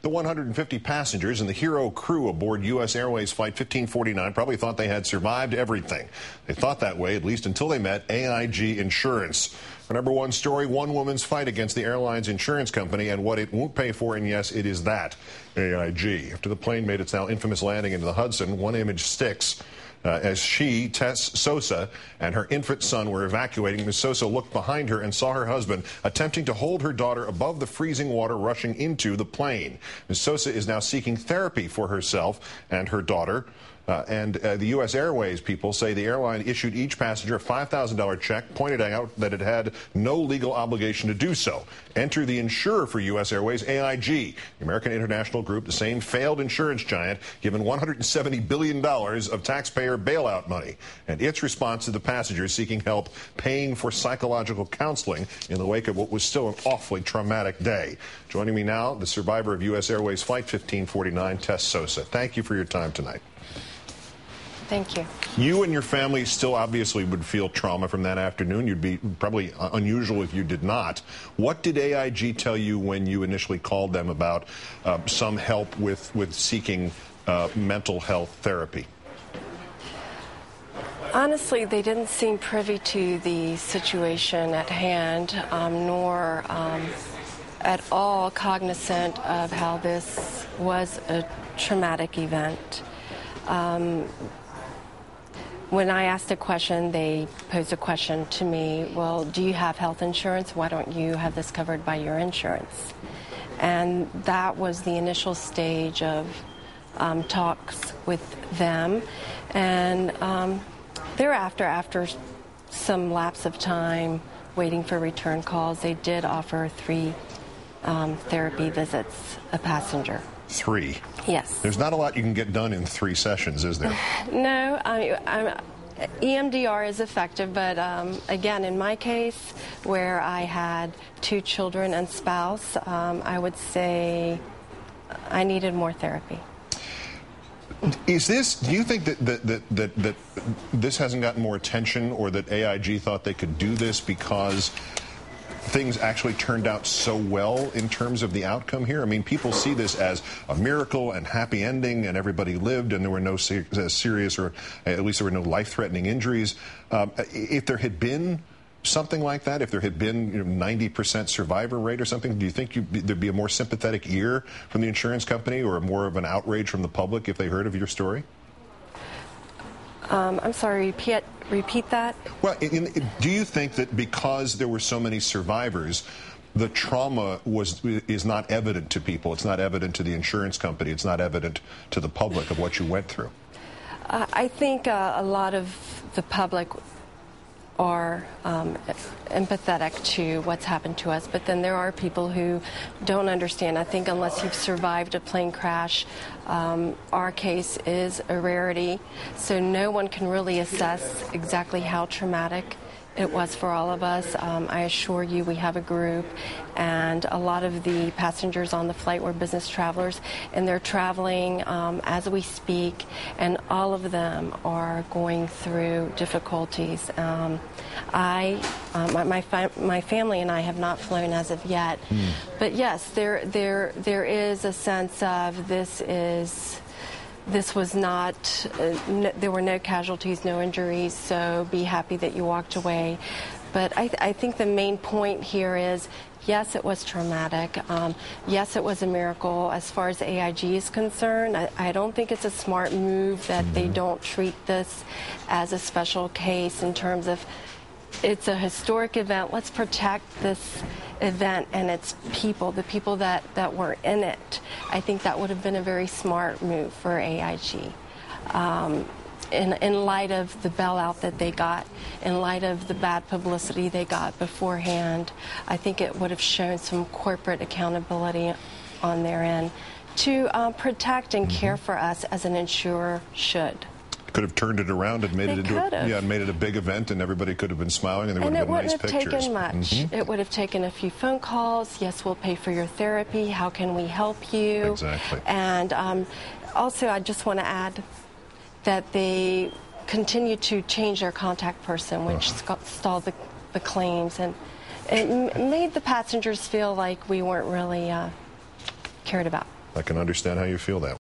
The 150 passengers and the hero crew aboard U.S. Airways Flight 1549 probably thought they had survived everything. They thought that way, at least until they met AIG Insurance. Our number one story, one woman's fight against the airline's insurance company and what it won't pay for, and yes, it is that, AIG. After the plane made its now infamous landing into the Hudson, one image sticks. As she, Tess Sosa, and her infant son were evacuating, Ms. Sosa looked behind her and saw her husband attempting to hold her daughter above the freezing water rushing into the plane. Ms. Sosa is now seeking therapy for herself and her daughter. The U.S. Airways people say the airline issued each passenger a $5,000 check, pointed out that it had no legal obligation to do so. Enter the insurer for U.S. Airways, AIG, the American International Group, the same failed insurance giant, given $170 billion of taxpayer bailout money. And its response to the passengers seeking help paying for psychological counseling in the wake of what was still an awfully traumatic day. Joining me now, the survivor of U.S. Airways Flight 1549, Tess Sosa. Thank you for your time tonight. Thank you. You and your family still obviously would feel trauma from that afternoon. You'd be probably unusual if you did not. What did AIG tell you when you initially called them about some help with seeking mental health therapy? Honestly, they didn't seem privy to the situation at hand, nor at all cognizant of how this was a traumatic event. When I asked a question, they posed a question to me, well, do you have health insurance? Why don't you have this covered by your insurance? And that was the initial stage of talks with them. And thereafter, after some lapse of time waiting for return calls, they did offer 3 therapy visits a passenger. 3? Yes. There's not a lot you can get done in 3 sessions, is there? No. EMDR is effective, but again, in my case, where I had 2 children and spouse, I would say I needed more therapy. Do you think that this hasn't gotten more attention, or that AIG thought they could do this because things actually turned out so well in terms of the outcome here? I mean, people see this as a miracle and happy ending, and everybody lived, and there were no serious, or at least there were no life-threatening injuries. If there had been something like that, if there had been 90% survivor rate or something, do you think there'd be a more sympathetic ear from the insurance company, or more of an outrage from the public if they heard of your story? I'm sorry, repeat that? Well, do you think that because there were so many survivors, the trauma is not evident to people? It's not evident to the insurance company. It's not evident to the public of what you went through? I think a lot of the public are empathetic to what's happened to us, but then there are people who don't understand. I think unless you've survived a plane crash, our case is a rarity, so no one can really assess exactly how traumatic it was for all of us. I assure you, we have a group, and a lot of the passengers on the flight were business travelers, and they're traveling as we speak, and all of them are going through difficulties. My family and I have not flown as of yet, but yes, there is a sense of this was not, there were no casualties, no injuries, so be happy that you walked away. But I think the main point here is, yes, it was traumatic. Yes, it was a miracle. As far as AIG is concerned, I don't think it's a smart move that they don't treat this as a special case in terms of it's a historic event. Let's protect this event and its people, the people that were in it. I think that would have been a very smart move for AIG. In light of the bailout that they got, in light of the bad publicity they got beforehand, I think it would have shown some corporate accountability on their end to protect and care for us as an insurer should. Could have turned it around and made made it a big event, and everybody could have been smiling, and there would have been nice pictures. And it wouldn't have taken much. It would have taken a few phone calls. Yes, we'll pay for your therapy. How can we help you? Exactly. And also, I just want to add that they continue to change their contact person, which stalled the claims, and it made the passengers feel like we weren't really cared about. I can understand how you feel that way.